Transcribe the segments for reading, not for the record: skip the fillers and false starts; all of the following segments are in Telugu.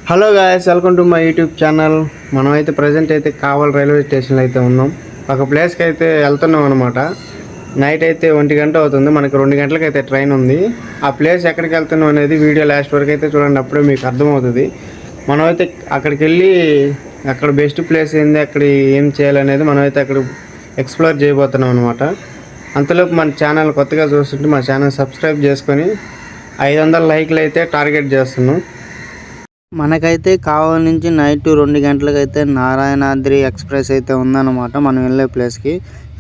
Hello guys, welcome to my YouTube channel. మనమైతే ప్రజెంట్ అయితే కావల్ రైల్వే స్టేషన్లో అయితే ఉన్నాం. ఒక ప్లేస్కి అయితే వెళ్తున్నాం అనమాట. నైట్ అయితే 1 గంట అవుతుంది. మనకి 2 గంటలకు అయితే ట్రైన్ ఉంది. ఆ ప్లేస్ ఎక్కడికి వెళ్తున్నాం అనేది వీడియో లాస్ట్ వరకు అయితే చూడండి, అప్పుడే మీకు అర్థమవుతుంది. మనమైతే అక్కడికి వెళ్ళి అక్కడ బెస్ట్ ప్లేస్ ఏంది, అక్కడ ఏం చేయాలనేది మనమైతే అక్కడ ఎక్స్ప్లోర్ చేయబోతున్నాం అనమాట. అంతలోపు మన ఛానల్ కొత్తగా చూస్తుంటే మా ఛానల్ సబ్స్క్రైబ్ చేసుకొని 500 లైక్లు అయితే టార్గెట్ చేస్తున్నాం. మనకైతే కావాలి నుంచి నైట్ 2 గంటలకు అయితే నారాయణాద్రి ఎక్స్ప్రెస్ అయితే ఉందన్నమాట. మనం వెళ్ళే ప్లేస్కి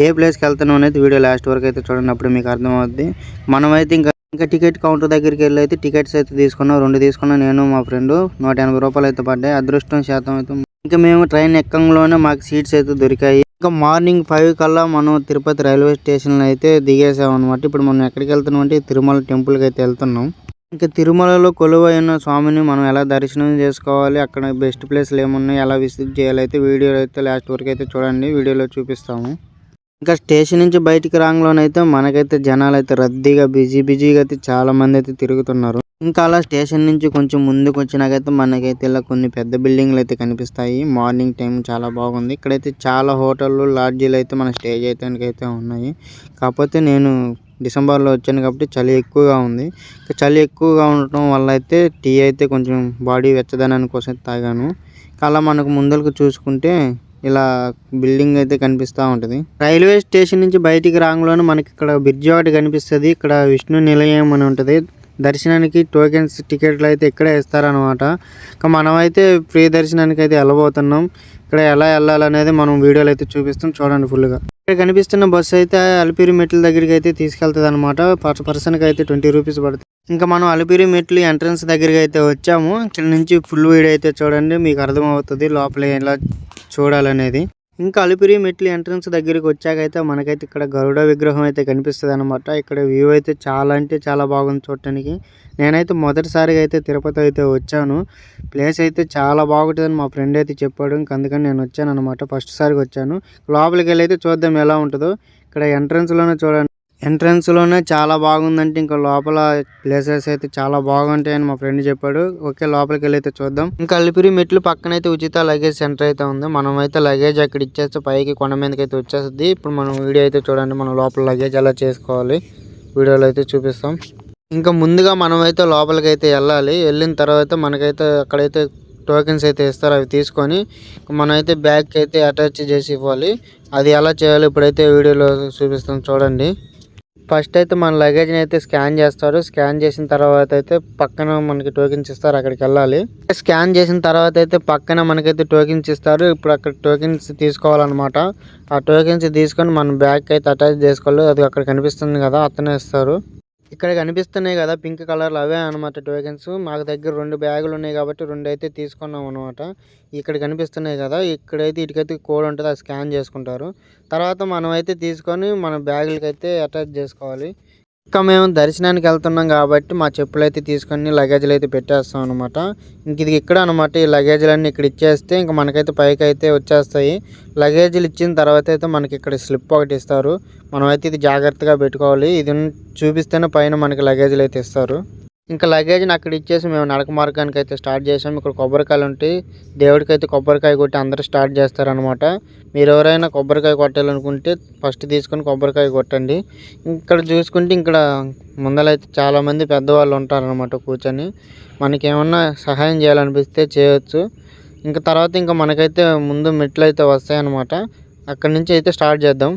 ఏ ప్లేస్కి వెళ్తున్నాం అనేది వీడియో లాస్ట్ వరకు అయితే చూడండి, అప్పుడు మీకు అర్థమవుద్ది. మనమైతే ఇంకా టికెట్ కౌంటర్ దగ్గరికి వెళ్ళి అయితే టికెట్స్ అయితే తీసుకున్నాం. 2 తీసుకున్నాం, నేను మా ఫ్రెండ్. 180 రూపాయలు అయితే పడ్డాయి. అదృష్టం శాతం అయితే ఇంకా మేము ట్రైన్ ఎక్కంలోనే మాకు సీట్స్ అయితే దొరికాయి. ఇంకా మార్నింగ్ 5 కల్లా మనం తిరుపతి రైల్వే స్టేషన్లో అయితే దిగేసాం అనమాట. ఇప్పుడు మనం ఎక్కడికి వెళ్తున్నాం అంటే తిరుమల టెంపుల్కి అయితే వెళ్తున్నాం. ఇంకా తిరుమలలో కొలువైన స్వామిని మనం ఎలా దర్శనం చేసుకోవాలి, అక్కడ బెస్ట్ ప్లేస్లు ఏమున్నాయి, ఎలా విజిట్ చేయాలి అయితే వీడియోలో అయితే లాస్ట్ వరకు అయితే చూడండి, వీడియోలో చూపిస్తాము. ఇంకా స్టేషన్ నుంచి బయటికి రాంగ్లోనైతే మనకైతే జనాలు అయితే రద్దీగా బిజీగా అయితే చాలా మంది అయితే తిరుగుతున్నారు. ఇంకా అలా స్టేషన్ నుంచి కొంచెం ముందుకు వచ్చినాకైతే మనకైతే ఇలా కొన్ని పెద్ద బిల్డింగ్లు అయితే కనిపిస్తాయి. మార్నింగ్ టైం చాలా బాగుంది. ఇక్కడైతే చాలా హోటళ్ళు, లాడ్జీలు అయితే మన స్టే చేయడానికి ఉన్నాయి. కాకపోతే నేను డిసెంబర్లో వచ్చాను కాబట్టి చలి ఎక్కువగా ఉంది. చలి ఎక్కువగా ఉండటం వల్ల అయితే టీ అయితే కొంచెం బాడీ వెచ్చదనాని కోసం తాగాను. అలా మనకు ముందరకు చూసుకుంటే ఇలా బిల్డింగ్ అయితే కనిపిస్తూ ఉంటుంది. రైల్వే స్టేషన్ నుంచి బయటికి రాంగ్లోనే మనకి ఇక్కడ బ్రిడ్జ్ ఒకటి కనిపిస్తుంది. ఇక్కడ విష్ణు నిలయం అని ఉంటుంది. దర్శనానికి టోకెన్స్ టికెట్లు అయితే ఇక్కడే ఇస్తారనమాట. ఇంకా మనమైతే ఫ్రీ దర్శనానికి అయితే వెళ్ళబోతున్నాం. ఇక్కడ ఎలా వెళ్ళాలనేది మనం వీడియోలో అయితే చూపిస్తాం, చూడండి ఫుల్గా. ఇక్కడ కనిపిస్తున్న బస్సు అయితే అలిపిరి మెట్ల దగ్గరికి అయితే తీసుకెళ్తుంది అనమాట. పర్సన్కి అయితే 20 రూపీస్ పడుతుంది. ఇంకా మనం అలిపిరి మెట్లు ఎంట్రన్స్ దగ్గరికి అయితే వచ్చాము. ఇక్కడ నుంచి ఫుల్ వీడియో అయితే చూడండి, మీకు అర్థమవుతుంది లోపల ఎలా చూడాలనేది. ఇంకా అలిపిరి మెట్లు ఎంట్రన్స్ దగ్గరికి వచ్చాకైతే మనకైతే ఇక్కడ గరుడ విగ్రహం అయితే కనిపిస్తుంది అనమాట. ఇక్కడ వ్యూ అయితే చాలా అంటే చాలా బాగుంది చూడటానికి. నేనైతే మొదటిసారిగా అయితే తిరుపతి అయితే వచ్చాను. ప్లేస్ అయితే చాలా బాగుంటుందని మా ఫ్రెండ్ అయితే చెప్పాడు. ఇంక అందుకని నేను వచ్చాను అనమాట. ఫస్ట్ సారిగా వచ్చాను. లోపలికి వెళ్ళి అయితే చూద్దాం ఎలా ఉంటుందో. ఇక్కడ ఎంట్రన్స్లోనే చూడండి, ఎంట్రన్స్లోనే చాలా బాగుందంటే ఇంకా లోపల ప్లేసెస్ అయితే చాలా బాగుంటాయని మా ఫ్రెండ్ చెప్పాడు. ఓకే, లోపలికి వెళ్ళి అయితే చూద్దాం. ఇంకా అలిపిరి మెట్లు పక్కన అయితే ఉచిత లగేజ్ సెంటర్ అయితే ఉంది. మనం అయితే లగేజ్ అక్కడ ఇచ్చేస్తే పైకి కొండ మీదకి అయితే వచ్చేస్తుంది. ఇప్పుడు మనం వీడియో అయితే చూడండి, మనం లోపల లగేజ్ ఎలా చేసుకోవాలి వీడియోలో అయితే చూపిస్తాం. ఇంకా ముందుగా మనం అయితే లోపలికి అయితే వెళ్ళాలి. వెళ్ళిన తర్వాత మనకైతే అక్కడైతే టోకెన్స్ అయితే ఇస్తారు, అవి తీసుకొని మనమైతే బ్యాగ్కి అయితే అటాచ్ చేసి ఇవ్వాలి. అది ఎలా చేయాలో ఇప్పుడైతే వీడియోలో చూపిస్తాం, చూడండి. ఫస్ట్ అయితే మన లగేజ్ని అయితే స్కాన్ చేస్తారు. స్కాన్ చేసిన తర్వాత అయితే పక్కన మనకి టోకెన్స్ ఇస్తారు, అక్కడికి వెళ్ళాలి. స్కాన్ చేసిన తర్వాత అయితే పక్కన మనకైతే టోకెన్స్ ఇస్తారు. ఇప్పుడు అక్కడ టోకెన్స్ తీసుకోవాలన్నమాట. ఆ టోకెన్స్ తీసుకొని మన బ్యాగ్కి అయితే అటాచ్ చేసుకోవాలి. అది అక్కడ కనిపిస్తుంది కదా, అతనే ఇస్తారు. ఇక్కడ కనిపిస్తున్నాయి కదా పింక్ కలర్లు, అవే అనమాట టోకెన్స్. మాకు దగ్గర 2 బ్యాగులు ఉన్నాయి కాబట్టి 2 అయితే తీసుకున్నాం అనమాట. ఇక్కడ కనిపిస్తున్నాయి కదా, ఇక్కడైతే ఇటుకైతే కోడ్ ఉంటుంది, అది స్కాన్ చేసుకుంటారు. తర్వాత మనం అయితే తీసుకొని మన బ్యాగులకి అయితే అటాచ్ చేసుకోవాలి. ఇంకా మేము దర్శనానికి వెళ్తున్నాం కాబట్టి మా చెప్పులు అయితే తీసుకొని లగేజ్లు అయితే పెట్టేస్తాం అనమాట. ఇంక ఇది ఇక్కడ అనమాట. ఈ లగేజ్లన్నీ ఇక్కడ ఇచ్చేస్తే ఇంకా మనకైతే పైకి అయితే వచ్చేస్తాయి. లగేజ్లు ఇచ్చిన తర్వాత అయితే మనకి ఇక్కడ స్లిప్ ఒకటి ఇస్తారు. మనమైతే ఇది జాగ్రత్తగా పెట్టుకోవాలి. ఇది చూపిస్తేనే పైన మనకి లగేజ్లు అయితే ఇస్తారు. ఇంకా లగేజ్ని అక్కడ ఇచ్చేసి మేము నడక మార్గానికి అయితే స్టార్ట్ చేసాము. ఇక్కడ కొబ్బరికాయలు ఉంటాయి. దేవుడికి అయితే కొబ్బరికాయ కొట్టి అందరూ స్టార్ట్ చేస్తారనమాట. మీరు ఎవరైనా కొబ్బరికాయ కొట్టాలనుకుంటే ఫస్ట్ తీసుకొని కొబ్బరికాయ కొట్టండి. ఇక్కడ చూసుకుంటే ఇక్కడ ముందలైతే చాలామంది పెద్దవాళ్ళు ఉంటారనమాట కూర్చొని. మనకేమన్నా సహాయం చేయాలనిపిస్తే చేయొచ్చు. ఇంకా తర్వాత ఇంకా మనకైతే ముందు మెట్లు అయితే వస్తాయన్నమాట. అక్కడి నుంచి అయితే స్టార్ట్ చేద్దాం.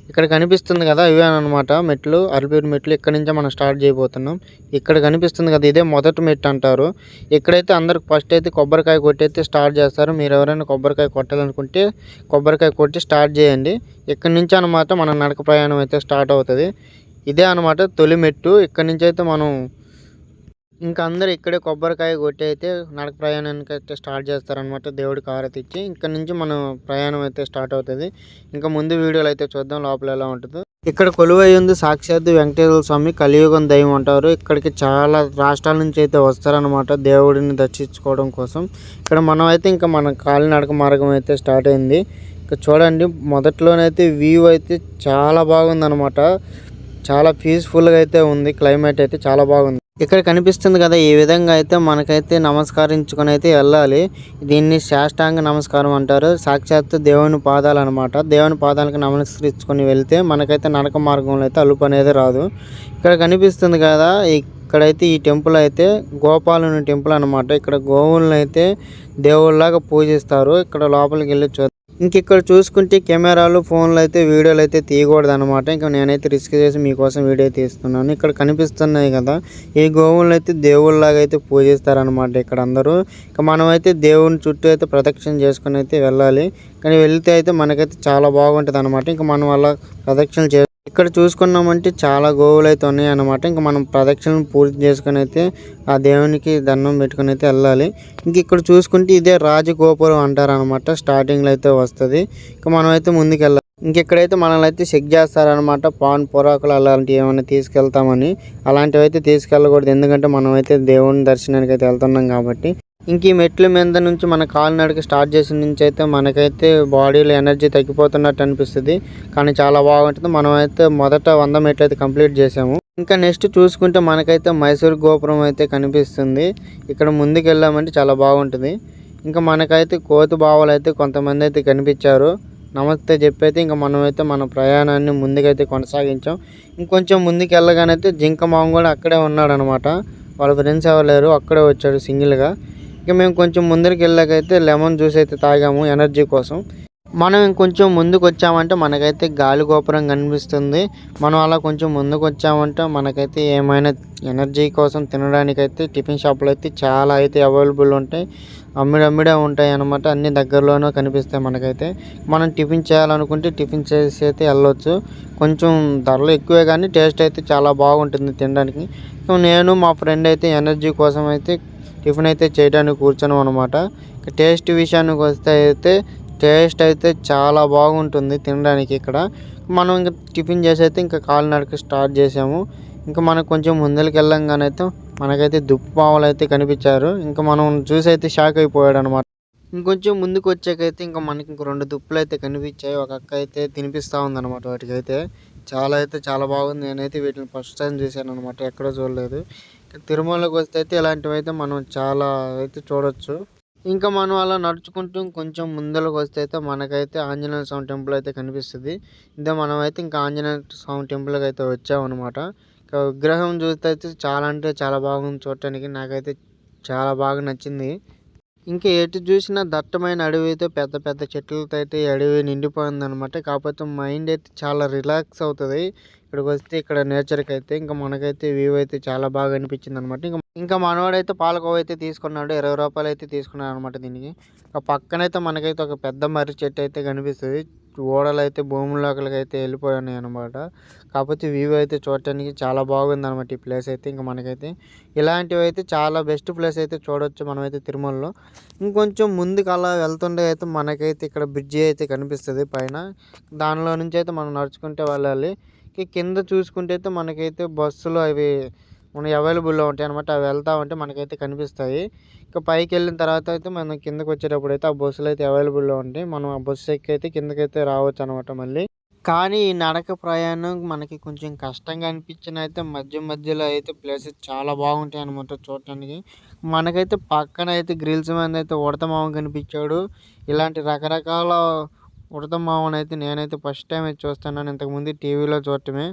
ఇక్కడ కనిపిస్తుంది కదా, ఇవే అనమాట మెట్లు, అలిపిరి మెట్లు. ఇక్కడ నుంచే మనం స్టార్ట్ చేయబోతున్నాం. ఇక్కడ కనిపిస్తుంది కదా, ఇదే మొదటి మెట్టు అంటారు. ఇక్కడైతే అందరికి ఫస్ట్ అయితే కొబ్బరికాయ కొట్టి అయితే స్టార్ట్ చేస్తారు. మీరు ఎవరైనా కొబ్బరికాయ కొట్టాలనుకుంటే కొబ్బరికాయ కొట్టి స్టార్ట్ చేయండి. ఇక్కడ నుంచి అనమాట మన నడక ప్రయాణం అయితే స్టార్ట్ అవుతుంది. ఇదే అనమాట తొలి మెట్టు. ఇక్కడ నుంచి అయితే మనం ఇంకా అందరూ ఇక్కడే కొబ్బరికాయ కొట్టి అయితే నడక ప్రయాణానికి అయితే స్టార్ట్ చేస్తారనమాట, దేవుడికి హారతి ఇచ్చి. ఇక్కడ నుంచి మనం ప్రయాణం అయితే స్టార్ట్ అవుతుంది. ఇంకా ముందు వీడియోలు అయితే చూద్దాం లోపల ఎలా ఉంటుందో. ఇక్కడ కొలువై ఉంది సాక్షాత్ వెంకటేశ్వర స్వామి, కలియుగం దైవం అంటారు. ఇక్కడికి చాలా రాష్ట్రాల నుంచి అయితే వస్తారనమాట దేవుడిని దర్శించుకోవడం కోసం. ఇక్కడ మనం అయితే ఇంకా మన కాలినడక మార్గం అయితే స్టార్ట్ అయింది. ఇక్కడ చూడండి, మొదట్లోనైతే వ్యూ అయితే చాలా బాగుంది అనమాట. చాలా పీస్ఫుల్గా అయితే ఉంది. క్లైమేట్ అయితే చాలా బాగుంది. ఇక్కడ కనిపిస్తుంది కదా, ఈ విధంగా అయితే మనకైతే నమస్కరించుకొని అయితే వెళ్ళాలి. దీన్ని సాష్టాంగ నమస్కారం అంటారు. సాక్షాత్తు దేవుని పాదాలు అనమాట. దేవుని పాదాలకు నమస్కరించుకొని వెళ్తే మనకైతే నరక మార్గంలో అయితే అలుపు అనేది రాదు. ఇక్కడ కనిపిస్తుంది కదా, ఇక్కడైతే ఈ టెంపుల్ అయితే గోపాలుని టెంపుల్ అనమాట. ఇక్కడ గోవులను అయితే దేవుళ్ళలాగా పూజిస్తారు. ఇక్కడ లోపలికి వెళ్ళి ఇక్కడ చూసుకుంటే కెమెరాలు, ఫోన్లు అయితే వీడియోలు అయితే తీయకూడదు అనమాట. ఇంకా నేనైతే రిస్క్ చేసి మీకోసం వీడియో తీస్తున్నాను. ఇక్కడ కనిపిస్తున్నాయి కదా, ఈ గోవులను అయితే దేవుళ్ళలాగా అయితే పూజిస్తారనమాట ఇక్కడ అందరూ. ఇంకా మనం అయితే దేవుని చుట్టూ అయితే ప్రదక్షిణ చేసుకుని అయితే వెళ్ళాలి. కానీ వెళ్తే అయితే మనకైతే చాలా బాగుంటుంది అనమాట. ఇంకా మనం అలా ప్రదక్షిణలు ఇక్కడ చూసుకున్నామంటే చాలా గోవులు అయితే ఉన్నాయి అన్నమాట. ఇంకా మనం ప్రదక్షిణలు పూర్తి చేసుకుని అయితే ఆ దేవునికి దండం పెట్టుకుని అయితే వెళ్ళాలి. ఇంక ఇక్కడ చూసుకుంటే ఇదే రాజగోపురం అంటారనమాట. స్టార్టింగ్లో అయితే వస్తుంది. ఇంకా మనం అయితే ముందుకు వెళ్ళాలి. ఇంకెక్కడైతే మనల్ని అయితే చెక్ చేస్తారనమాట. పాన్ పొరాకులు అలాంటివి ఏమైనా తీసుకెళ్తామని. అలాంటివి అయితే తీసుకెళ్ళకూడదు, ఎందుకంటే మనం అయితే దేవుని దర్శనానికి అయితే వెళ్తున్నాం కాబట్టి. ఇంక ఈ మెట్ల మీద నుంచి మన కాలినడక స్టార్ట్ చేసిన నుంచి అయితే మనకైతే బాడీలో ఎనర్జీ తగ్గిపోతున్నట్టు అనిపిస్తుంది. కానీ చాలా బాగుంటుంది. మనం అయితే మొదట 100 మెట్లు అయితే కంప్లీట్ చేసాము. ఇంకా నెక్స్ట్ చూసుకుంటే మనకైతే మైసూర్ గోపురం అయితే కనిపిస్తుంది. ఇక్కడ ముందుకు వెళ్ళామంటే చాలా బాగుంటుంది. ఇంకా మనకైతే కోతి బావలు అయితే కొంతమంది అయితే కనిపించారు. నమస్తే చెప్పైతే ఇంకా మనమైతే మన ప్రయాణాన్ని ముందుకైతే కొనసాగించాం. ఇంకొంచెం ముందుకు వెళ్ళగానైతే జింక మామ కూడా అక్కడే ఉన్నాడు అనమాట. వాళ్ళ ఫ్రెండ్స్ ఎవరు లేరు, అక్కడే వచ్చాడు సింగిల్గా. ఇక మేము కొంచెం ముందరికి వెళ్ళాకైతే లెమన్ జ్యూస్ అయితే తాగాము ఎనర్జీ కోసం. మనం ఇంకొంచెం ముందుకు వచ్చామంటే మనకైతే గాలి గోపురం కనిపిస్తుంది. మనం అలా కొంచెం ముందుకు వచ్చామంటే మనకైతే ఏమైనా ఎనర్జీ కోసం తినడానికైతే టిఫిన్ షాపులు అయితే చాలా అయితే అవైలబుల్ ఉంటాయి. అమ్మిడే ఉంటాయి అన్నమాట. అన్ని దగ్గరలోనూ కనిపిస్తాయి మనకైతే. మనం టిఫిన్ చేయాలనుకుంటే టిఫిన్ చేసి అయితే వెళ్ళొచ్చు. కొంచెం ధరలు ఎక్కువే కానీ టేస్ట్ అయితే చాలా బాగుంటుంది తినడానికి. నేను మా ఫ్రెండ్ అయితే ఎనర్జీ కోసం అయితే టిఫిన్ అయితే చేయడానికి కూర్చున్నాం అనమాట. టేస్ట్ విషయానికి వస్తే అయితే టేస్ట్ అయితే చాలా బాగుంటుంది తినడానికి. ఇక్కడ మనం ఇంకా టిఫిన్ చేసి అయితే ఇంకా కాలినడక స్టార్ట్ చేసాము. ఇంకా మనకు కొంచెం ముందరికి వెళ్ళంగానే అయితే మనకైతే దుప్పావులు అయితే కనిపించారు. ఇంకా మనం చూసి అయితే షాక్ అయిపోయాడు అనమాట. ఇంకొంచెం ముందుకు వచ్చాకైతే ఇంకా మనకి ఇంక 2 దుప్పులు అయితే కనిపించాయి. ఒక అక్క అయితే తినిపిస్తూ ఉందన్నమాట. వాటికైతే చాలా బాగుంది. నేనైతే వీటిని ఫస్ట్ టైం చూశాను అనమాట, ఎక్కడో చూడలేదు. తిరుమలకి వస్తే అయితే ఇలాంటివి అయితే మనం చాలా అయితే చూడొచ్చు. ఇంకా మనం అలా నడుచుకుంటూ కొంచెం ముందరకు వస్తే అయితే మనకైతే ఆంజనేయ స్వామి టెంపుల్ అయితే కనిపిస్తుంది. ఇదే మనం అయితే ఇంకా ఆంజనేయ స్వామి టెంపుల్కి అయితే వచ్చామన్నమాట. ఇంకా విగ్రహం చూస్తే అయితే చాలా అంటే చాలా బాగుంది చూడటానికి. నాకైతే చాలా బాగా నచ్చింది. ఇంకా ఎటు చూసినా దట్టమైన అడవితో పెద్ద పెద్ద చెట్లతో అయితే అడవి నిండిపోయిందనమాట. కాకపోతే మైండ్ అయితే చాలా రిలాక్స్ అవుతుంది ఇక్కడికి వస్తే. ఇక్కడ నేచర్కి అయితే ఇంకా మనకైతే వ్యూ అయితే చాలా బాగా అనిపించింది అనమాట. ఇంకా మనవాడైతే పాలకోవ అయితే తీసుకున్నాడు. 20 రూపాయలు అయితే తీసుకున్నాడు అనమాట దీనికి. పక్కనైతే మనకైతే ఒక పెద్ద మర్రి చెట్టు అయితే కనిపిస్తుంది. ఓడలు అయితే భూముల్లోకి అయితే వెళ్ళిపోయాయి అనమాట. కాకపోతే వ్యూ అయితే చూడటానికి చాలా బాగుంది అనమాట ఈ ప్లేస్ అయితే. ఇంకా మనకైతే ఇలాంటివి అయితే చాలా బెస్ట్ ప్లేస్ అయితే చూడొచ్చు మనమైతే తిరుమలలో. ఇంకొంచెం ముందుకు అలా వెళ్తుండే అయితే మనకైతే ఇక్కడ బ్రిడ్జి అయితే కనిపిస్తుంది పైన. దానిలో నుంచి అయితే మనం నడుచుకుంటే వెళ్ళాలి. కింద చూసుకుంటే అయితే మనకైతే బస్సులు అవి మనకి అవైలబుల్లో ఉంటాయి అనమాట. అవి వెళ్తా ఉంటే మనకైతే కనిపిస్తాయి. ఇంకా పైకి వెళ్ళిన తర్వాత అయితే మనం కిందకు వచ్చేటప్పుడు అయితే ఆ బస్సులు అయితే అవైలబుల్లో ఉంటాయి. మనం ఆ బస్సు ఎక్కి అయితే కిందకైతే రావచ్చు అనమాట మళ్ళీ. కానీ ఈ నడక ప్రయాణం మనకి కొంచెం కష్టంగా అనిపించిన అయితే మధ్యలో అయితే ప్లేసెస్ చాలా బాగుంటాయి అనమాట చూడటానికి. మనకైతే పక్కన అయితే గ్రిల్స్ మీద అయితే ఉడత మామ కనిపించాడు. ఇలాంటి రకరకాల ఉడత మామని అయితే నేనైతే ఫస్ట్ టైం అయితే చూస్తున్నాను. ఇంతకుముందు టీవీలో చూడటమే.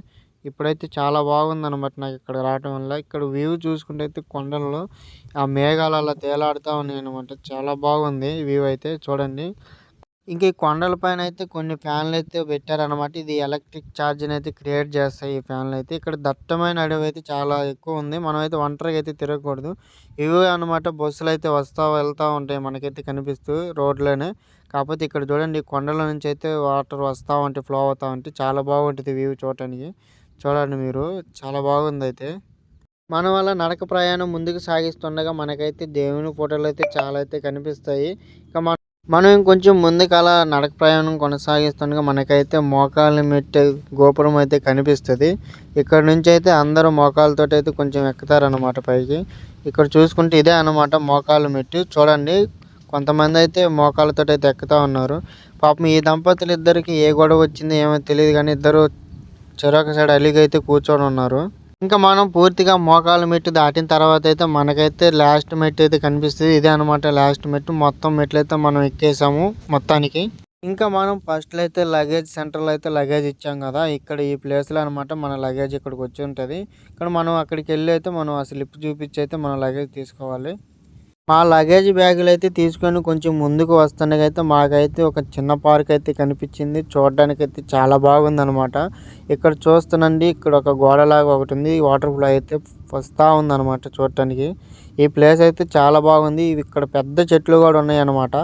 ఇప్పుడైతే చాలా బాగుందన్నమాట నాకు ఇక్కడ రావటం వల్ల. ఇక్కడ వ్యూ చూసుకుంటే అయితే కొండల్లో ఆ మేఘాలు అలా తేలాడుతూ ఉన్నాయి అనమాట. చాలా బాగుంది వ్యూ అయితే చూడండి. ఇంక ఈ కొండల పైన అయితే కొన్ని ఫ్యాన్లు అయితే పెట్టారనమాట. ఇది ఎలక్ట్రిక్ ఛార్జ్ని అయితే క్రియేట్ చేస్తాయి ఈ ఫ్యాన్లు అయితే. ఇక్కడ దట్టమైన అడవి అయితే చాలా ఎక్కువ ఉంది. మనం అయితే ఒంటరిగా అయితే తిరగకూడదు. ఇవే అనమాట బస్సులు అయితే వస్తూ వెళ్తూ ఉంటాయి మనకైతే కనిపిస్తూ రోడ్లోనే. కాకపోతే ఇక్కడ చూడండి కొండల నుంచి అయితే వాటర్ వస్తూ ఉంటాయి, ఫ్లో అవుతూ ఉంటాయి. చాలా బాగుంటుంది వ్యూ చూడటానికి. చూడండి మీరు, చాలా బాగుంది అయితే. మనం అలా నడక ప్రయాణం ముందుకు సాగిస్తుండగా మనకైతే దేవుని ఫోటోలు అయితే చాలా అయితే కనిపిస్తాయి. ఇక మనం కొంచెం ముందుకు అలా నడక ప్రయాణం కొనసాగిస్తుండగా మనకైతే మోకాళ్ళ మెట్టు గోపురం అయితే కనిపిస్తుంది. ఇక్కడ నుంచి అయితే అందరూ మోకాళ్ళతో అయితే కొంచెం ఎక్కుతారనమాట పైకి. ఇక్కడ చూసుకుంటే ఇదే అనమాట మోకాళ్ళ మెట్టు. చూడండి కొంతమంది అయితే మోకాళ్ళతో అయితే ఎక్కుతూ ఉన్నారు. పాపం ఈ దంపతులు ఇద్దరికి ఏ గొడవ వచ్చిందో ఏమో తెలియదు కానీ ఇద్దరు చెరొక సైడ్ అలిగి అయితే కూర్చొని ఉన్నారు. ఇంకా మనం పూర్తిగా మోకాళ్ళ మెట్టు దాటిన తర్వాత అయితే మనకైతే లాస్ట్ మెట్టు అయితే కనిపిస్తుంది. ఇదే అనమాట లాస్ట్ మెట్టు. మొత్తం మెట్లయితే మనం ఎక్కేసాము మొత్తానికి. ఇంకా మనం ఫస్ట్‌లో అయితే లగేజ్ సెంటర్‌లో అయితే లగేజ్ ఇచ్చాం కదా! ఇక్కడ ఈ ప్లేస్‌లో అనమాట మన లగేజ్ ఇక్కడికి వచ్చి ఉంటది. ఇక్కడ మనం అక్కడికెళ్ళి అయితే మనం ఆ స్లిప్ చూపించి అయితే మన లగేజ్ తీసుకోవాలి. మా లగేజ్ బ్యాగులైతే తీసుకొని కొంచెం ముందుకు వస్తుండగైతే మాకైతే ఒక చిన్న పార్క్ అయితే కనిపించింది. చూడడానికైతే చాలా బాగుందనమాట. ఇక్కడ చూస్తేనండి ఇక్కడ ఒక గోడలాగా ఒకటుంది. వాటర్ ఫ్లో అయితే వస్తా ఉందనమాట చూడటానికి. ఈ ప్లేస్ అయితే చాలా బాగుంది. ఇవి ఇక్కడ పెద్ద చెట్లు కూడా ఉన్నాయన్నమాట.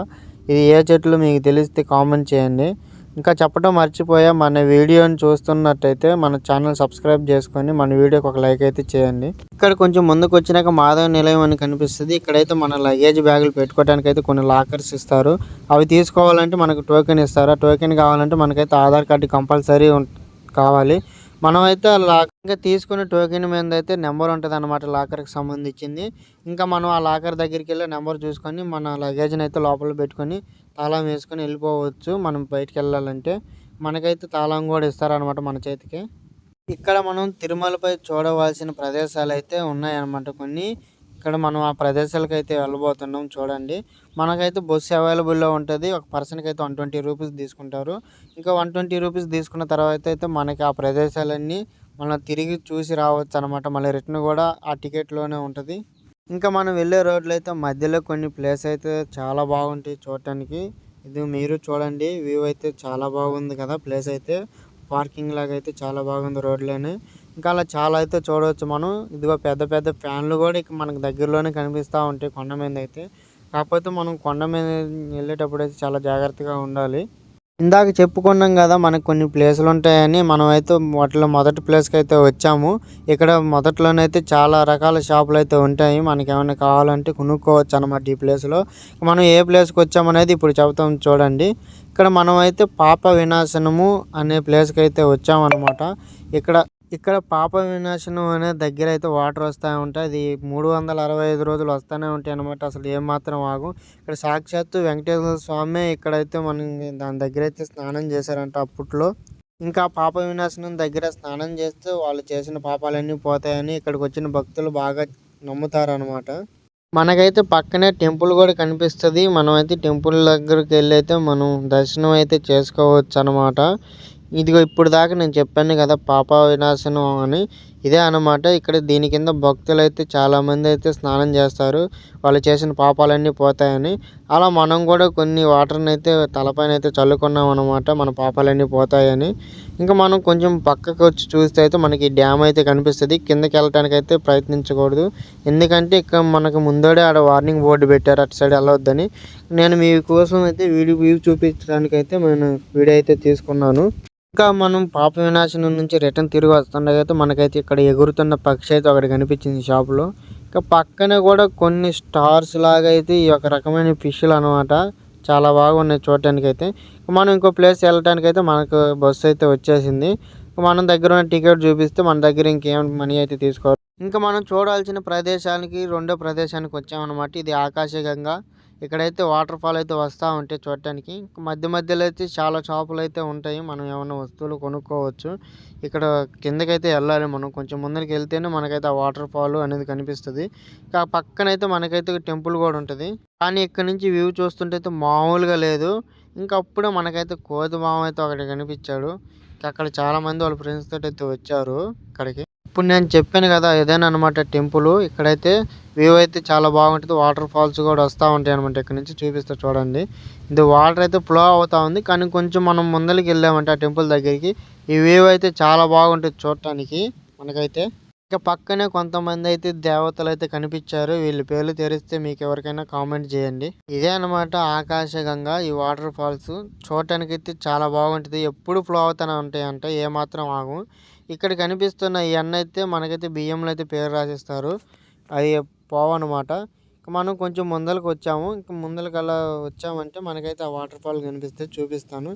ఇది ఏ చెట్లు మీకు తెలిస్తే కామెంట్ చేయండి. ఇంకా చెప్పడం మర్చిపోయా, మన వీడియోని చూస్తున్నట్టయితే మన ఛానల్ సబ్స్క్రైబ్ చేసుకొని మన వీడియోకి ఒక లైక్ అయితే చేయండి. ఇక్కడ కొంచెం ముందుకు వచ్చినాక మాధవ నిలయం అని కనిపిస్తుంది. ఇక్కడైతే మన లగేజ్ బ్యాగులు పెట్టుకోవడానికి అయితే కొన్ని లాకర్స్ ఇస్తారు. అవి తీసుకోవాలంటే మనకు టోకెన్ ఇస్తారు. ఆ టోకెన్ కావాలంటే మనకైతే ఆధార్ కార్డు కంపల్సరీ కావాలి. మనమైతే లాకర్‌గా తీసుకునే టోకెన్ మీద అయితే నెంబర్ ఉంటదనమాట లాకర్‌కి సంబంధించింది. ఇంకా మనం ఆ లాకర్ దగ్గరికెళ్ళి నెంబర్ చూసుకొని మన లగేజ్‌ని అయితే లోపల పెట్టుకొని తాళం వేసుకొని వెళ్ళిపోవచ్చు. మనం బయటికెళ్ళాలంటే. మనకైతే తాళం కూడా ఇస్తారనమాట మన చేతికి. ఇక్కడ మనం తిరుమలపై చూడవలసిన ప్రదేశాలైతే ఉన్నాయన్నమాట కొన్ని. ఇక్కడ మనం ఆ ప్రదేశాలకైతే వెళ్ళబోతున్నాం చూడండి. మనకైతే బస్సు అవైలబుల్‌లో ఉంటది. ఒక పర్సన్‌కైతే 120 రూపీస్ తీసుకుంటారు. ఇంకా 120 రూపీస్ తీసుకున్న తర్వాత అయితే మనకి ఆ ప్రదేశాలన్నీ మనం తిరిగి చూసి రావచ్చనమాట. మళ్ళీ రిటర్న్ కూడా ఆ టికెట్‌లోనే ఉంటది. ఇంకా మనం వెళ్ళే రోడ్లో అయితే మధ్యలో కొన్ని ప్లేస్ అయితే చాలా బాగుంటాయి చూడటానికి. ఇది మీరు చూడండి. వ్యూ అయితే చాలా బాగుంది కదా! ప్లేస్ అయితే. పార్కింగ్ లాగా అయితే చాలా బాగుంది రోడ్లోనే. ఇంకా అలా చాలా అయితే చూడవచ్చు మనం. ఇదిగో పెద్ద పెద్ద ఫ్యాన్లు కూడా ఇక మనకు దగ్గరలోనే కనిపిస్తా ఉంటాయి కొండ మీద అయితే. కాకపోతే మనం కొండ మీద వెళ్ళేటప్పుడు అయితే చాలా జాగ్రత్తగా ఉండాలి. ఇందాక చెప్పుకున్నాం కదా! మనకు కొన్ని ప్లేసులు ఉంటాయని. మనమైతే వాటిలో మొదటి ప్లేస్‌కైతే వచ్చాము. ఇక్కడ మొదట్లోనైతే చాలా రకాల షాపులైతే ఉంటాయి. మనకేమన్నా కావాలంటే కొనుక్కోవచ్చనమాట ఈ ప్లేస్‌లో. మనం ఏ ప్లేస్‌కి వచ్చామనేది ఇప్పుడు చెబుతాం చూడండి. ఇక్కడ మనమైతే పాప వినాశనము అనే ప్లేస్‌కైతే వచ్చామనమాట. ఇక్కడ ఇక్కడ పాప వినాశనం అనే దగ్గర అయితే వాటర్ వస్తా ఉంటాయి. అది 365 రోజులు వస్తానే ఉంటాయన్నమాట. అసలు ఏమాత్రం ఆగవు. ఇక్కడ సాక్షాత్తు వెంకటేశ్వర స్వామే ఇక్కడైతే దాని దగ్గరైతే స్నానం చేశారంట అప్పట్లో. ఇంకా పాప వినాశనం దగ్గర స్నానం చేస్తే వాళ్ళు చేసిన పాపాలన్నీ పోతాయని ఇక్కడికి వచ్చిన భక్తులు బాగా నమ్ముతారనమాట. మనకైతే పక్కనే టెంపుల్ కూడా కనిపిస్తది. మనమైతే టెంపుల్ దగ్గరికి వెళ్ళి అయితే మనం దర్శనం అయితే చేసుకోవచ్చు అనమాట. ఇదిగో ఇప్పుడు దాకా నేను చెప్పాను కదా! పాప వినాశనం అని. ఇదే అనమాట. ఇక్కడ దీని కింద భక్తులైతే చాలామంది అయితే స్నానం చేస్తారు. వాళ్ళు చేసిన పాపాలన్నీ పోతాయని. అలా మనం కూడా కొన్ని వాటర్‌ని అయితే తలపైన అయితే చల్లుకున్నాం అనమాట. మన పాపాలన్నీ పోతాయని. ఇంకా మనం కొంచెం పక్కకు వచ్చి చూస్తే అయితే మనకి డ్యామ్ అయితే కనిపిస్తది. కిందకి వెళ్ళటానికైతే ప్రయత్నించకూడదు. ఎందుకంటే ఇక్కడ మనకు ముందడే ఆడ వార్నింగ్ బోర్డు పెట్టారు అటు సైడ్ వెళ్ళొద్దని. నేను మీకోసం అయితే వ్యూ చూపించడానికైతే నేను వీడియో అయితే తీసుకున్నాను. ఇంకా మనం పాప వినాశనం నుంచి రిటర్న్ తిరిగి వస్తుండగైతే మనకైతే ఇక్కడ ఎగురుతున్న పక్షి అయితే ఒకటి కనిపించింది షాప్‌లో. ఇంకా పక్కన కూడా కొన్ని స్టార్స్ లాగా అయితే ఈ ఒక రకమైన ఫిష్‌లు అనమాట. చాలా బాగున్నాయి చూడటానికైతే. మనం ఇంకో ప్లేస్ వెళ్ళటానికైతే మనకు బస్సు అయితే వచ్చేసింది. మనం దగ్గర ఉన్న టికెట్ చూపిస్తే మన దగ్గర ఇంకేం మనీ అయితే తీసుకోరు. ఇంకా మనం చూడాల్సిన ప్రదేశానికి రెండో ప్రదేశానికి వచ్చామన్నమాట. ఇది ఆకాశగంగా. ఇక్కడైతే వాటర్ ఫాల్ అయితే వస్తూ ఉంటాయి చూడటానికి. మధ్య మధ్యలో అయితే చాలా షాపులు అయితే ఉంటాయి. మనం ఏమన్నా వస్తువులు కొనుక్కోవచ్చు. ఇక్కడ కిందకైతే వెళ్ళాలి మనం. కొంచెం ముందరికి వెళ్తేనే మనకైతే ఆ వాటర్ ఫాల్ అనేది కనిపిస్తుంది. ఇంకా పక్కనైతే మనకైతే టెంపుల్ కూడా ఉంటుంది. కానీ ఇక్కడ నుంచి వ్యూ చూస్తుంటే అయితే మామూలుగా లేదు. ఇంకా అప్పుడే మనకైతే కోతి మామ అయితే ఒకటి కనిపించాడు. అక్కడ చాలామంది వాళ్ళ ఫ్రెండ్స్ తోటి అయితే వచ్చారు ఇక్కడికి. ఇప్పుడు నేను చెప్పాను కదా! ఇదేననమాట టెంపుల్. ఇక్కడైతే వ్యూ అయితే చాలా బాగుంటది. వాటర్ ఫాల్స్ కూడా వస్తా ఉంటాయి అనమాట. ఇక్కడ నుంచి చూపిస్తా చూడండి. ఇది వాటర్ అయితే ఫ్లో అవుతా ఉంది. కానీ కొంచెం మనం ముందరికి వెళ్ళామంటే ఆ టెంపుల్ దగ్గరికి ఈ వ్యూ అయితే చాలా బాగుంటది చూడటానికి మనకైతే. ఇక పక్కనే కొంతమంది అయితే దేవతలు అయితే కనిపించారు. వీళ్ళ పేర్లు తెలిస్తే మీకు ఎవరికైనా కామెంట్ చేయండి. ఇదే అనమాట ఆకాశగంగా. ఈ వాటర్ ఫాల్స్ చూడటానికి అయితే చాలా బాగుంటది. ఎప్పుడు ఫ్లో అవుతూనే ఉంటాయంట. ఏమాత్రం ఆగవు. ఇక్కడ కనిపిస్తున్న ఈ అయితే మనకైతే బియ్యంలో అయితే పేరు రాసిస్తారు. అవి పోవన్నమాట. మనం కొంచెం ముందలకు వచ్చాము. ఇంకా ముందలకు అలా వచ్చామంటే మనకైతే ఆ వాటర్ ఫాల్ కనిపిస్తే చూపిస్తాను.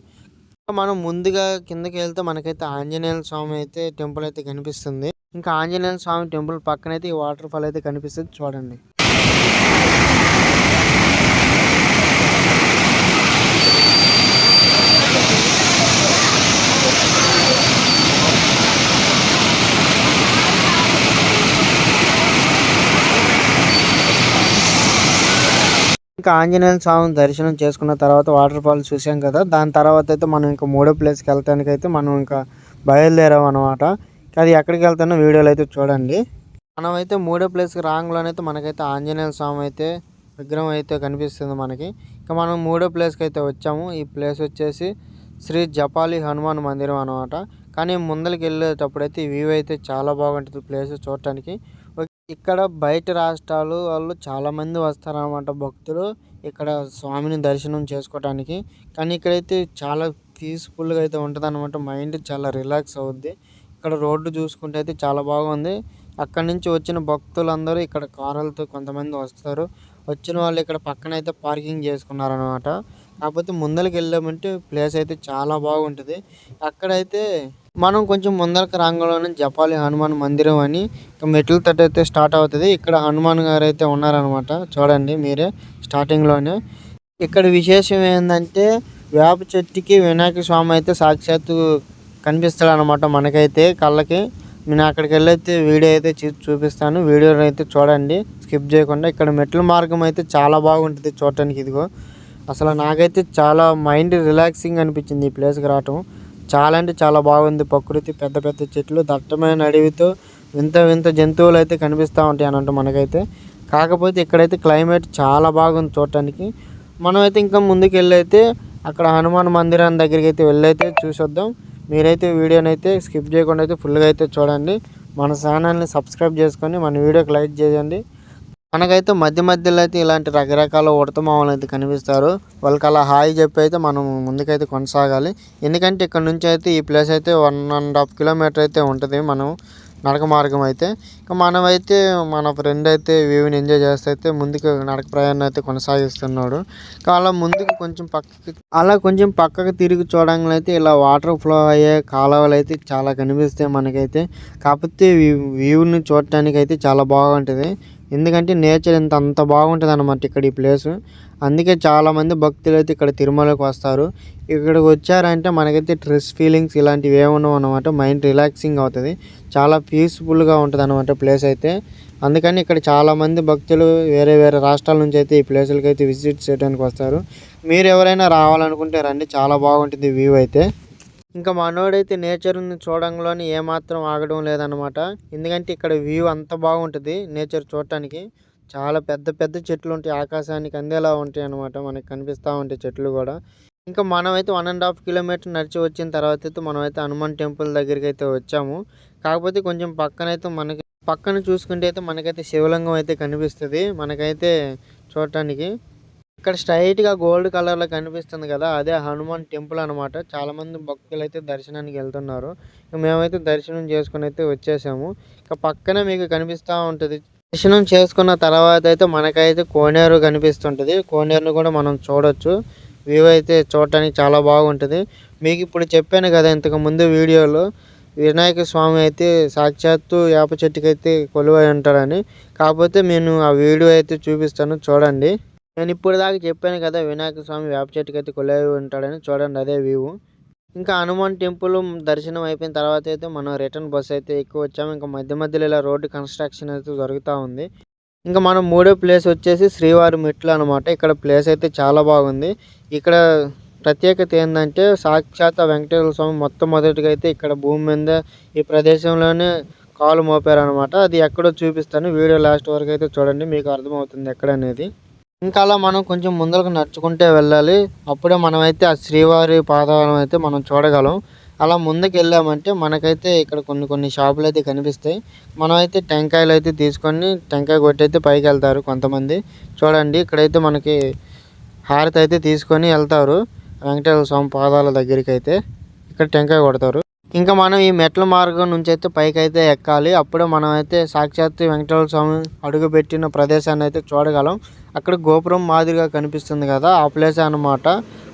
మనం ముందుగా కిందకి వెళ్తే మనకైతే ఆంజనేయ స్వామి అయితే టెంపుల్ అయితే కనిపిస్తుంది. ఇంకా ఆంజనేయ స్వామి టెంపుల్ పక్కనైతే ఈ వాటర్ ఫాల్ అయితే కనిపిస్తుంది చూడండి. ఇంకా ఆంజనేయ స్వామి దర్శనం చేసుకున్న తర్వాత వాటర్ ఫాల్స్ చూసాం కదా, దాని తర్వాత అయితే మనం ఇంకా మూడో ప్లేస్కి వెళ్ళటానికి అయితే మనం ఇంకా బయలుదేరాం అనమాట. అది ఎక్కడికి వెళ్తానో వీడియోలో అయితే చూడండి. మనమైతే మూడో ప్లేస్కి రాంగ్లోనైతే మనకైతే ఆంజనేయ స్వామి అయితే విగ్రహం అయితే కనిపిస్తుంది మనకి. ఇంకా మనం మూడో ప్లేస్కి అయితే వచ్చాము. ఈ ప్లేస్ వచ్చేసి శ్రీ జపాలి హనుమాన్ మందిరం అనమాట. కానీ ముందరికి వెళ్ళేటప్పుడు అయితే వ్యూ అయితే చాలా బాగుంటుంది ప్లేస్ చూడటానికి. ఇక్కడ బయట రాష్ట్రాలు వాళ్ళు చాలామంది వస్తారనమాట భక్తులు ఇక్కడ స్వామిని దర్శనం చేసుకోవడానికి. కానీ ఇక్కడైతే చాలా పీస్ఫుల్గా అయితే ఉంటుంది అనమాట. మైండ్ చాలా రిలాక్స్ అవుద్ది. ఇక్కడ రోడ్డు చూసుకుంటే అయితే చాలా బాగుంది. అక్కడి నుంచి వచ్చిన భక్తులందరూ ఇక్కడ కారులతో కొంతమంది వస్తారు. వచ్చిన వాళ్ళు ఇక్కడ పక్కన అయితే పార్కింగ్ చేసుకున్నారనమాట. కాకపోతే ముందరికి వెళ్ళామంటే ప్లేస్ అయితే చాలా బాగుంటుంది. అక్కడైతే మనం కొంచెం ముందరకు రాంగంలోనే జపాలి హనుమాన్ మందిరం అని ఇంకా మెట్ల తట్టు అయితే స్టార్ట్ అవుతుంది. ఇక్కడ హనుమాన్ గారు అయితే ఉన్నారనమాట. చూడండి మీరే స్టార్టింగ్లోనే. ఇక్కడ విశేషం ఏంటంటే వేప చెట్టుకి వినాయక స్వామి అయితే సాక్షాత్తు కనిపిస్తాడు అనమాట మనకైతే కళ్ళకి. నేను అక్కడికి వెళ్ళైతే వీడియో అయితే చూపిస్తాను. వీడియో అయితే చూడండి స్కిప్ చేయకుండా. ఇక్కడ మెట్ల మార్గం అయితే చాలా బాగుంటుంది చూడటానికి. ఇదిగో అసలు నాకైతే చాలా మైండ్ రిలాక్సింగ్ అనిపించింది ఈ ప్లేస్కి రావటం. చాలా అంటే చాలా బాగుంది. ప్రకృతి, పెద్ద పెద్ద చెట్లు, దట్టమైన అడవితో వింత వింత జంతువులు అయితే కనిపిస్తూ ఉంటాయి అనంట మనకైతే. కాకపోతే ఇక్కడైతే క్లైమేట్ చాలా బాగుంది చూడటానికి. మనమైతే ఇంకా ముందుకు వెళ్ళైతే అక్కడ హనుమాన్ మందిరం దగ్గరికి అయితే వెళ్ళైతే చూసొద్దాం. మీరైతే వీడియోని అయితే స్కిప్ చేయకుండా అయితే ఫుల్గా అయితే చూడండి. మన ఛానల్ని సబ్స్క్రైబ్ చేసుకొని మన వీడియోకి లైక్ చేయండి. మనకైతే మధ్య మధ్యలో అయితే ఇలాంటి రకరకాల ఉడతమామలు అయితే కనిపిస్తారు. వాళ్ళకి అలా హాయ్ చెప్పి అయితే మనం ముందుకైతే కొనసాగాలి. ఎందుకంటే ఇక్కడ నుంచి అయితే ఈ ప్లేస్ అయితే 1.5 కిలోమీటర్ అయితే ఉంటుంది మనం నడక మార్గం అయితే. ఇంకా మనమైతే మన ఫ్రెండ్ అయితే వ్యూని ఎంజాయ్ చేస్తే అయితే ముందుకు నడక ప్రయాణం అయితే కొనసాగిస్తున్నాడు. అలా కొంచెం పక్కకు తిరిగి చూడంగా అయితే ఇలా వాటర్ ఫ్లో అయ్యే కాలువలు అయితే చాలా కనిపిస్తాయి మనకైతే. కాకపోతే వ్యూని చూడటానికి అయితే చాలా బాగుంటుంది. ఎందుకంటే నేచర్ అంత బాగుంటుంది అన్నమాట ఇక్కడ ఈ ప్లేసు. అందుకే చాలామంది భక్తులు అయితే ఇక్కడ తిరుమలకి వస్తారు. ఇక్కడికి వచ్చారంటే మనకైతే స్ట్రెస్ ఫీలింగ్స్ ఇలాంటివి ఏమున్నావు అనమాట. మైండ్ రిలాక్సింగ్ అవుతుంది. చాలా పీస్ఫుల్గా ఉంటుంది అనమాట ప్లేస్ అయితే. అందుకని ఇక్కడ చాలామంది భక్తులు వేరే వేరే రాష్ట్రాల నుంచి అయితే ఈ ప్లేసులకి అయితే విజిట్ చేయడానికి వస్తారు. మీరు ఎవరైనా రావాలనుకుంటే రండి, చాలా బాగుంటుంది వ్యూ అయితే. ఇంకా మనోడైతే నేచర్ని చూడంలోనే ఏమాత్రం ఆగడం లేదనమాట. ఎందుకంటే ఇక్కడ వ్యూ అంత బాగుంటుంది నేచర్ చూడటానికి. చాలా పెద్ద పెద్ద చెట్లు ఉంటాయి, ఆకాశానికి అందేలా ఉంటాయి అనమాట. మనకి కనిపిస్తూ ఉంటాయి చెట్లు కూడా. ఇంకా మనమైతే 1.5 కిలోమీటర్ నడిచి వచ్చిన తర్వాత అయితే మనమైతే హనుమాన్ టెంపుల్ దగ్గరికి అయితే వచ్చాము. కాకపోతే కొంచెం పక్కన చూసుకుంటే అయితే మనకైతే శివలింగం అయితే కనిపిస్తుంది మనకైతే చూడటానికి. ఇక్కడ స్ట్రైట్గా గోల్డ్ కలర్లో కనిపిస్తుంది కదా, అదే హనుమాన్ టెంపుల్ అనమాట. చాలామంది భక్తులు అయితే దర్శనానికి వెళ్తున్నారు. మేమైతే దర్శనం చేసుకుని అయితే వచ్చేసాము. ఇక పక్కనే మీకు కనిపిస్తూ ఉంటుంది. దర్శనం చేసుకున్న తర్వాత అయితే మనకైతే కోనేరు కనిపిస్తుంటుంది. కోనేరును కూడా మనం చూడొచ్చు. వ్యూ అయితే చూడటానికి చాలా బాగుంటుంది. మీకు ఇప్పుడు చెప్పాను కదా ఇంతకు ముందు వీడియోలో, వినాయక స్వామి అయితే సాక్షాత్తు వేప చెట్టుకైతే కొలువై ఉంటాడని. కాకపోతే నేను ఆ వీడియో అయితే చూపిస్తాను చూడండి. నేను ఇప్పుడు దాకా చెప్పాను కదా వినాయక స్వామి వేప చెట్టుకి అయితే కొలువై ఉంటాడని. చూడండి అదే వ్యూ. ఇంకా హనుమాన్ టెంపుల్ దర్శనం అయిపోయిన తర్వాత అయితే మనం రిటర్న్ బస్సు అయితే ఎక్కువ వచ్చాము. ఇంకా మధ్య మధ్యలో ఇలా రోడ్డు కన్స్ట్రక్షన్ అయితే జరుగుతూ ఉంది. ఇంకా మనం మూడో ప్లేస్ వచ్చేసి శ్రీవారి మెట్లు అనమాట. ఇక్కడ ప్లేస్ అయితే చాలా బాగుంది. ఇక్కడ ప్రత్యేకత ఏంటంటే సాక్షాత్ వెంకటేశ్వర స్వామి మొట్టమొదటిగా అయితే ఇక్కడ భూమి మీద ఈ ప్రదేశంలోనే కాలు మోపారనమాట. అది ఎక్కడో చూపిస్తాను, వీడియో లాస్ట్ వరకు అయితే చూడండి, మీకు అర్థమవుతుంది ఎక్కడనేది. ఇంకా అలా మనం కొంచెం ముందరకు నడుచుకుంటే వెళ్ళాలి. అప్పుడే మనమైతే ఆ శ్రీవారి పాదాలను అయితే మనం చూడగలం. అలా ముందుకు వెళ్ళామంటే మనకైతే ఇక్కడ కొన్ని షాపులు అయితే కనిపిస్తాయి. మనమైతే టెంకాయలు అయితే తీసుకొని టెంకాయ కొట్టి అయితే పైకి వెళ్తారు కొంతమంది. చూడండి ఇక్కడైతే మనకి హారతి అయితే తీసుకొని వెళ్తారు వెంకటేశ్వర స్వామి పాదాల దగ్గరికి అయితే. ఇక్కడ టెంకాయ కొడతారు. ఇంకా మనం ఈ మెట్ల మార్గం నుంచి అయితే పైకి అయితే ఎక్కాలి. అప్పుడే మనం అయితే సాక్షాత్తు వెంకటేశ్వర స్వామి అడుగుపెట్టిన ప్రదేశాన్ని అయితే చూడగలం. అక్కడ గోపురం మాదిరిగా కనిపిస్తుంది కదా, ఆ ప్లేస్ అనమాట.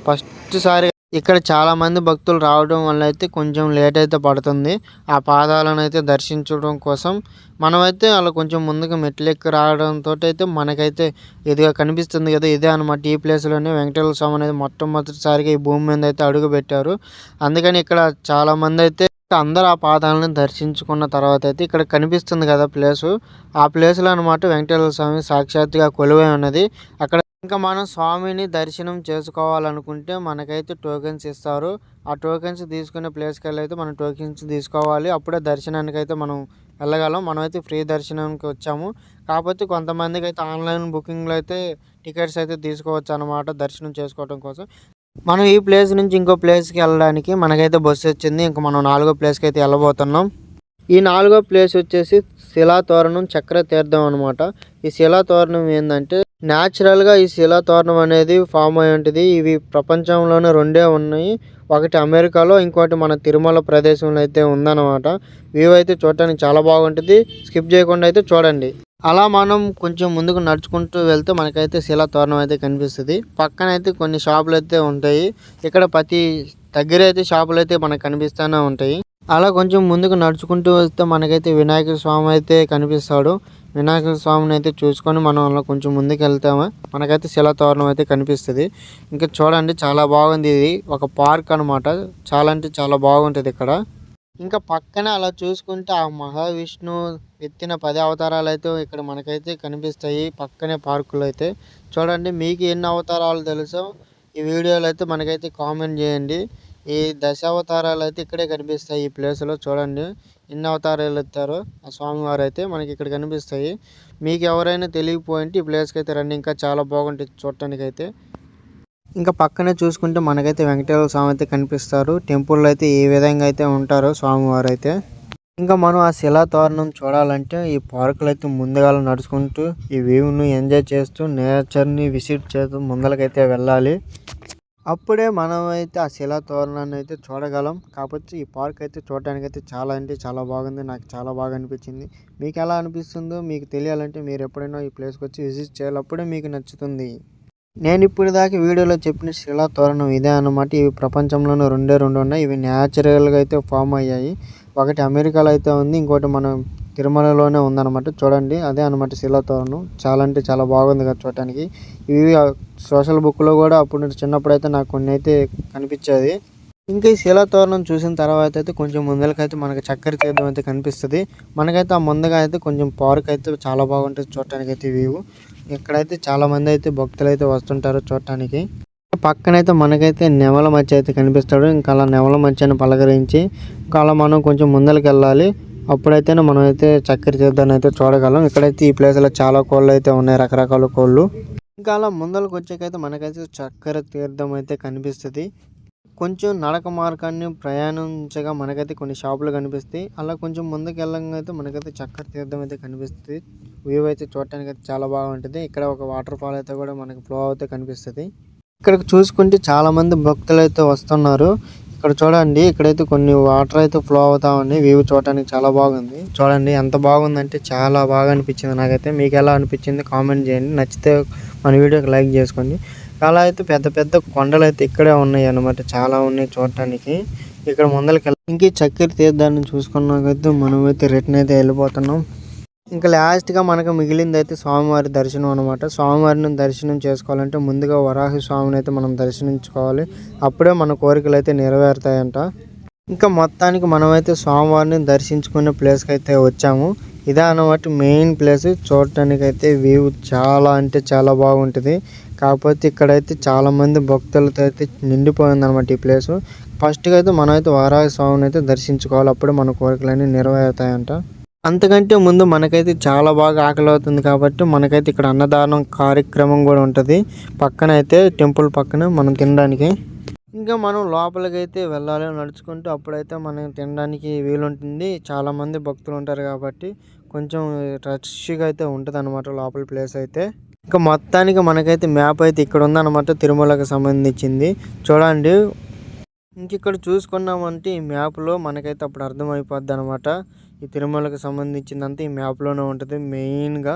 ఫస్ట్ సారి ఇక్కడ చాలామంది భక్తులు రావడం వల్ల అయితే కొంచెం లేట్ అయితే పడుతుంది ఆ పాదాలను అయితే దర్శించడం కోసం. మనమైతే అలా కొంచెం ముందుకు మెట్లు ఎక్కి రావడంతో అయితే మనకైతే ఇదిగా కనిపిస్తుంది కదా, ఇదే అనమాట. ఈ ప్లేస్లోనే వెంకటేశ్వర స్వామి అనేది మొట్టమొదటిసారిగా ఈ భూమి మీద అయితే అడుగు పెట్టారు. అందుకని ఇక్కడ చాలామంది అయితే అందరూ ఆ పాదాలను దర్శించుకున్న తర్వాత అయితే ఇక్కడ కనిపిస్తుంది కదా ప్లేసు, ఆ ప్లేస్లో అనమాట వెంకటేశ్వర స్వామి సాక్షాత్తుగా కొలువై ఉన్నది. అక్కడ ఇంకా మనం స్వామిని దర్శనం చేసుకోవాలనుకుంటే మనకైతే టోకెన్స్ ఇస్తారు. ఆ టోకెన్స్ తీసుకునే ప్లేస్‌కెళ్ళి అయితే మనం టోకెన్స్ తీసుకోవాలి. అప్పుడే దర్శనానికి అయితే మనం వెళ్ళగలం. మనమైతే ఫ్రీ దర్శనానికి వచ్చాము. కాకపోతే కొంతమందికైతే ఆన్‌లైన్ బుకింగ్‌లో అయితే టికెట్స్ అయితే తీసుకోవచ్చనమాట దర్శనం చేసుకోవడం కోసం. మనం ఈ ప్లేస్ నుంచి ఇంకో ప్లేస్‌కి వెళ్ళడానికి మనకైతే బస్సు వచ్చింది. ఇంక మనం నాలుగో ప్లేస్‌కి అయితే వెళ్ళబోతున్నాం. ఈ నాలుగో ప్లేస్ వచ్చేసి శిలాతోరణం చక్ర తీర్థం అనమాట. ఈ శిలాతోరణం ఏందంటే న్యాచురల్‌గా ఈ శిలాతోరణం అనేది ఫామ్ అయ్యి ఉంటది. ఇవి ప్రపంచంలోనే రెండే ఉన్నాయి. ఒకటి అమెరికాలో, ఇంకోటి మన తిరుమల ప్రదేశంలో అయితే ఉందన్నమాట. వ్యూ అయితే చూడటానికి చాలా బాగుంటది. స్కిప్ చేయకుండా అయితే చూడండి. అలా మనం కొంచెం ముందుకు నడుచుకుంటూ వెళ్తే మనకైతే శిలాతోరణం అయితే కనిపిస్తది. పక్కనైతే కొన్ని షాపులైతే ఉంటాయి. ఇక్కడ ప్రతి దగ్గర అయితే షాపులైతే మనకు కనిపిస్తూనే ఉంటాయి. అలా కొంచెం ముందుకు నడుచుకుంటూ వస్తే మనకైతే వినాయక స్వామి అయితే కనిపిస్తాడు. వినాయక స్వామిని అయితే చూసుకొని మనం అలా కొంచెం ముందుకు వెళ్తాము. మనకైతే శిలాతోరణం అయితే కనిపిస్తది. ఇంకా చూడండి చాలా బాగుంది. ఇది ఒక పార్క్ అనమాట. చాలా అంటే చాలా బాగుంటది ఇక్కడ. ఇంకా పక్కనే అలా చూసుకుంటే ఆ మహావిష్ణువు ఎత్తిన 10 అవతారాలు అయితే ఇక్కడ మనకైతే కనిపిస్తాయి. పక్కనే పార్కులో అయితే చూడండి. మీకు ఎన్ని అవతారాలు తెలుసో ఈ వీడియోలో అయితే మనకైతే కామెంట్ చేయండి. ఈ దశావతారాలు అయితే ఇక్కడే కనిపిస్తాయి. ఈ ప్లేస్లో చూడండి ఎన్ని అవతారాలు ఎత్తారో ఆ స్వామివారు అయితే మనకి ఇక్కడ కనిపిస్తాయి. మీకు ఎవరైనా తెలియకపోయింటే ఈ ప్లేస్కి అయితే రండి. ఇంకా చాలా బాగుంటుంది చూడటానికి అయితే. ఇంకా పక్కనే చూసుకుంటే మనకైతే వెంకటేశ్వర స్వామి అయితే కనిపిస్తారు. టెంపుల్లో అయితే ఏ విధంగా అయితే ఉంటారో స్వామివారు అయితే. ఇంకా మనం ఆ శిలాతోరణం చూడాలంటే ఈ పార్కులో అయితే ముందుగా నడుచుకుంటూ ఈ వ్యూని ఎంజాయ్ చేస్తూ నేచర్ని విజిట్ చేస్తూ ముందలకైతే వెళ్ళాలి. అప్పుడే మనం అయితే ఆ శిలాతోరణాన్ని అయితే చూడగలం. కాకపోతే ఈ పార్క్ అయితే చూడటానికి అయితే చాలా అంటే చాలా బాగుంది. నాకు చాలా బాగా అనిపించింది. మీకు ఎలా అనిపిస్తుందో మీకు తెలియాలంటే మీరు ఎప్పుడైనా ఈ ప్లేస్కి వచ్చి విజిట్ చేయాలి. అప్పుడే మీకు నచ్చుతుంది. నేను ఇప్పుడు దాకా వీడియోలో చెప్పిన శిలాతోరణం ఇదే అన్నమాట. ఇవి ప్రపంచంలోనే రెండు ఉన్నాయి. ఇవి న్యాచురల్గా అయితే ఫామ్ అయ్యాయి. ఒకటి అమెరికాలో అయితే ఉంది. ఇంకోటి మనం తిరుమలలోనే ఉందన్నమాట. చూడండి అదే అనమాట శిలాతోరణం. చాలా అంటే చాలా బాగుంది కదా చూడటానికి. ఇవి సోషల్ బుక్లో కూడా అప్పుడు చిన్నప్పుడు అయితే నాకు కొన్ని అయితే కనిపించేది. ఇంకా ఈ శిలాతోరణం చూసిన తర్వాత అయితే కొంచెం ముందలకైతే మనకి చక్కెర తీర్థం అయితే కనిపిస్తుంది. మనకైతే ఆ ముందుగా అయితే కొంచెం పార్క్ అయితే చాలా బాగుంటుంది చూడటానికి అయితే వ్యూ. ఇక్కడైతే చాలా మంది అయితే భక్తులు అయితే వస్తుంటారు చూడటానికి. పక్కనైతే మనకైతే నెమల మధ్య అయితే కనిపిస్తాడు. ఇంకా అలా నెమల మధ్యను పలకరించి ఇంకా అలా మనం కొంచెం ముందరికి వెళ్ళాలి. అప్పుడైతేనే మనం అయితే చక్కెర తీర్థాన్ని అయితే చూడగలం. ఇక్కడైతే ఈ ప్లేస్లో చాలా కోళ్ళు అయితే ఉన్నాయి, రకరకాల కోళ్ళు. ఇంకా అలా ముందరకు వచ్చాకైతే మనకైతే చక్కెర తీర్థం అయితే కనిపిస్తుంది. కొంచెం నడక మార్గాన్ని ప్రయాణించగా మనకైతే కొన్ని షాపులు కనిపిస్తాయి. అలా కొంచెం ముందుకు వెళ్ళంగా అయితే మనకైతే చక్కెర తీర్థం అయితే కనిపిస్తుంది. వ్యూ అయితే చూడటానికి అయితే చాలా బాగుంటుంది. ఇక్కడ ఒక వాటర్ ఫాల్ అయితే కూడా మనకి ఫ్లో అయితే కనిపిస్తుంది. ఇక్కడికి చూసుకుంటే చాలా మంది భక్తులు అయితే వస్తున్నారు. ఇక్కడ చూడండి ఇక్కడైతే కొన్ని వాటర్ అయితే ఫ్లో అవుతా ఉన్నాయి. వ్యూ చూడటానికి చాలా బాగుంది. చూడండి ఎంత బాగుందంటే చాలా బాగా అనిపించింది నాకైతే. మీకు ఎలా అనిపించింది కామెంట్ చేయండి. నచ్చితే మన వీడియోకి లైక్ చేసుకోండి. అలా అయితే పెద్ద పెద్ద కొండలు అయితే ఇక్కడే ఉన్నాయి అన్నమాట. చాలా ఉన్నాయి చూడటానికి. ఇక్కడ ముందలకి ఇంక చక్కెర తీర్థాన్ని చూసుకున్నాకైతే మనమైతే రిటర్న్ అయితే వెళ్ళిపోతున్నాం. ఇంకా లాస్ట్గా మనకు మిగిలింది అయితే స్వామివారి దర్శనం అనమాట. స్వామివారిని దర్శనం చేసుకోవాలంటే ముందుగా వరాహి స్వామిని అయితే మనం దర్శించుకోవాలి. అప్పుడే మన కోరికలు అయితే నెరవేరుతాయంట. ఇంకా మొత్తానికి మనమైతే స్వామివారిని దర్శించుకునే ప్లేస్కి అయితే వచ్చాము. ఇదే అన్నమాట మెయిన్ ప్లేస్. చూడటానికి అయితే వ్యూ చాలా అంటే చాలా బాగుంటుంది. కాకపోతే ఇక్కడైతే చాలామంది భక్తులతో అయితే నిండిపోయింది అనమాట ఈ ప్లేసు. ఫస్ట్గా అయితే మనమైతే వరాహి స్వామిని అయితే దర్శించుకోవాలి. అప్పుడే మన కోరికలన్నీ నెరవేరుతాయంట. అంతకంటే ముందు మనకైతే చాలా బాగా ఆకలి అవుతుంది కాబట్టి మనకైతే ఇక్కడ అన్నదానం కార్యక్రమం కూడా ఉంటుంది. పక్కన అయితే టెంపుల్ పక్కన మనం తినడానికి. ఇంకా మనం లోపలికైతే వెళ్ళాలి నడుచుకుంటూ. అప్పుడైతే మనం తినడానికి వీలుంటుంది. చాలామంది భక్తులు ఉంటారు కాబట్టి కొంచెం రష్గా అయితే ఉంటుంది అనమాట లోపల ప్లేస్ అయితే. ఇంకా మొత్తానికి మనకైతే మ్యాప్ అయితే ఇక్కడ ఉందన్నమాట, తిరుమలకు సంబంధించింది. చూడండి ఇంక ఇక్కడ చూసుకున్నామంటే ఈ మ్యాప్లో మనకైతే అప్పుడు అర్థమైపోద్ది అనమాట. ఈ తిరుమలకు సంబంధించిందంతా ఈ మ్యాప్లోనే ఉంటుంది మెయిన్గా.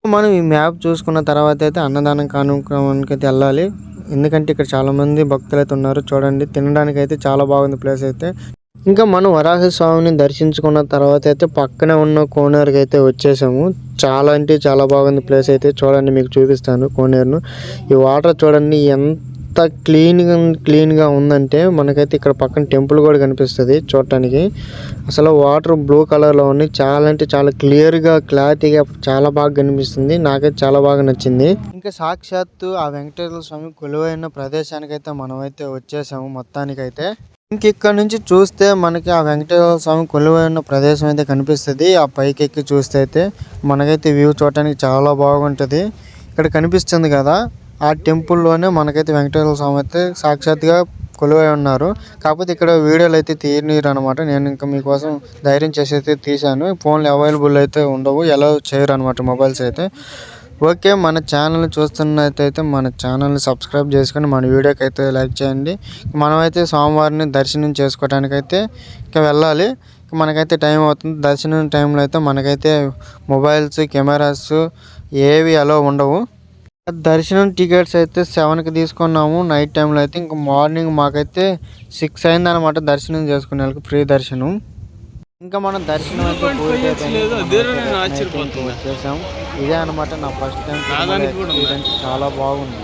మనం ఈ మ్యాప్ చూసుకున్న తర్వాత అయితే అన్నదానం కార్యక్రమానికి అయితే వెళ్ళాలి. ఎందుకంటే ఇక్కడ చాలామంది భక్తులు అయితే ఉన్నారు. చూడండి తినడానికి అయితే చాలా బాగుంది ప్లేస్ అయితే. ఇంకా మనం వరాహ స్వామిని దర్శించుకున్న తర్వాత అయితే పక్కనే ఉన్న కోనేరుకి అయితే వచ్చేసాము. చాలా అంటే చాలా బాగుంది ప్లేస్ అయితే. చూడండి మీకు చూపిస్తాను కోనేరును. ఈ వాటర్ చూడండి ఎంత ఎంత క్లీన్గా ఉందంటే మనకైతే ఇక్కడ పక్కన టెంపుల్ కూడా కనిపిస్తుంది చూడటానికి. అసలు వాటర్ బ్లూ కలర్లో ఉంది. చాలా అంటే చాలా క్లారిటీగా చాలా బాగా కనిపిస్తుంది. నాకైతే చాలా బాగా నచ్చింది. ఇంకా సాక్షాత్తు ఆ వెంకటేశ్వర స్వామి కొలువైన ప్రదేశానికైతే మనమైతే వచ్చేసాము మొత్తానికైతే. ఇంక ఇక్కడ నుంచి చూస్తే మనకి ఆ వెంకటేశ్వర స్వామి కొలువైన ప్రదేశం అయితే కనిపిస్తుంది. ఆ పైకి ఎక్కి చూస్తే అయితే మనకైతే వ్యూ చూడటానికి చాలా బాగుంటుంది. ఇక్కడ కనిపిస్తుంది కదా ఆ టెంపుల్లోనే మనకైతే వెంకటేశ్వర స్వామి అయితే సాక్షాత్గా కొలువై ఉన్నారు. కాకపోతే ఇక్కడ వీడియోలు అయితే తీయనీరు అనమాట. నేను ఇంకా మీకోసం ధైర్యం చేసి అయితే తీశాను. ఫోన్లు అవైలబుల్ అయితే ఉండవు, ఎలా చేయరు అనమాట మొబైల్స్ అయితే. ఓకే, మన ఛానల్ని చూస్తున్నట్టయితే మన ఛానల్ని సబ్స్క్రైబ్ చేసుకొని మన వీడియోకి అయితే లైక్ చేయండి. మనమైతే సోమవారం దర్శనం చేసుకోవడానికైతే ఇంకా వెళ్ళాలి. మనకైతే టైం అవుతుంది. దర్శనం టైంలో అయితే మనకైతే మొబైల్స్ కెమెరాస్ ఏవి అలో ఉండవు. దర్శనం టికెట్స్ అయితే 7కి తీసుకున్నాము నైట్ టైంలో అయితే. ఇంకా మార్నింగ్ మాకైతే 6 అయిందనమాట దర్శనం చేసుకునే వాళ్ళకి, ఫ్రీ దర్శనం. ఇంకా మనం దర్శనం అయితే వచ్చేసాం. ఇదే అనమాట నా ఫస్ట్ టైం ఎక్స్పీరియన్స్. చాలా బాగుంది.